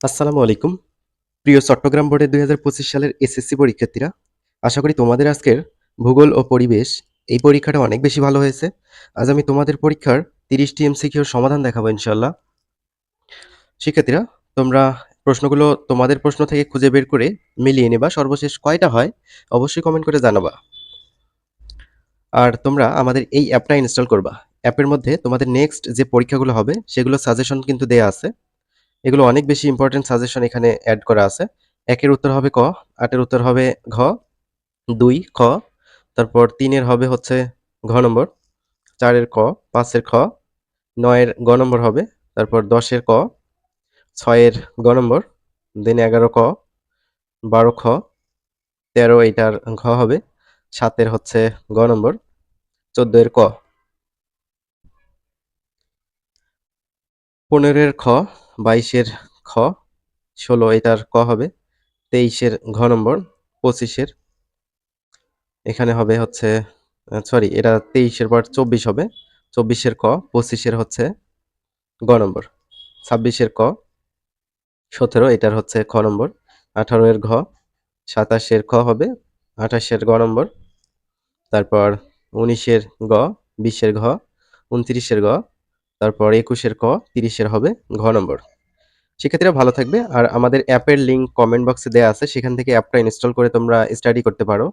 আসসালামু আলাইকুম। প্রিয় চট্টগ্রাম বোর্ডের ২০২৫ সালের এসএসসি পরীক্ষার্থীরা, আশা করি তোমাদের আজকের ভূগোল ও পরিবেশ এই পরীক্ষাটা অনেক বেশি ভালো হয়েছে। আজ আমি তোমাদের পরীক্ষার ৩০ টি এমসিকিউর সমাধান দেখাবো ইনশাআল্লাহ। শিক্ষার্থীরা, তোমরা প্রশ্নগুলো তোমাদের প্রশ্ন থেকে খুঁজে বের করে মিলিয়ে নেবা। সর্বশেষ কয়টা হয় অবশ্যই কমেন্ট করে জানাবা। আর তোমরা আমাদের এই অ্যাপটা ইনস্টল করবা। অ্যাপের মধ্যে তোমাদের নেক্সট যে পরীক্ষাগুলো হবে সেগুলোর সাজেশন কিন্তু দেয়া আছে। এগুলো অনেক বেশি ইম্পোর্টেন্ট সাজেশন এখানে এড করা আছে। ১ এর উত্তর হবে ক, ৮ এর উত্তর হবে ঘ, ২ খ, তারপর ৩ এর হবে হচ্ছে ঘ নম্বর, ৪ এর ক, ৫ এর খ, ৯ এর গ নম্বর হবে, তারপর ১০ এর ক, ৬ এর গ নম্বর, দেন ১১ ক, ১২ খ, ১৩ এইটার ঘ হবে, ৭ এর হচ্ছে গ নম্বর, ১৪ এর ক, ১৫ এর খ, ২২ এর খ, ১৬ এটার ক হবে, ২৩ এর ঘ নম্বর, ২৫ এর এখানে হবে হচ্ছে সরি এটা ২৩ এর পর ২৪ হবে। ২৪ এর ক, ২৫ এর হচ্ছে গ নম্বর, ২৬ এর ক, ১৭ এটার হচ্ছে খ নম্বর, ১৮ এর ঘ, ২৭ এর খ হবে, ২৮ এর গ নম্বর, তারপর ১৯ এর গ, ২০ এর ঘ, ২৯ এর গ, তারপর ২১ এর ক, ৩০ এর হবে ঘ নম্বর। শিক্ষার্থীরা ভালো থাকবে। আর আমাদের অ্যাপের লিংক কমেন্ট বক্সে দেয়া আছে। সেখান থেকে অ্যাপটা ইনস্টল করে তোমরা স্টাডি করতে পারো।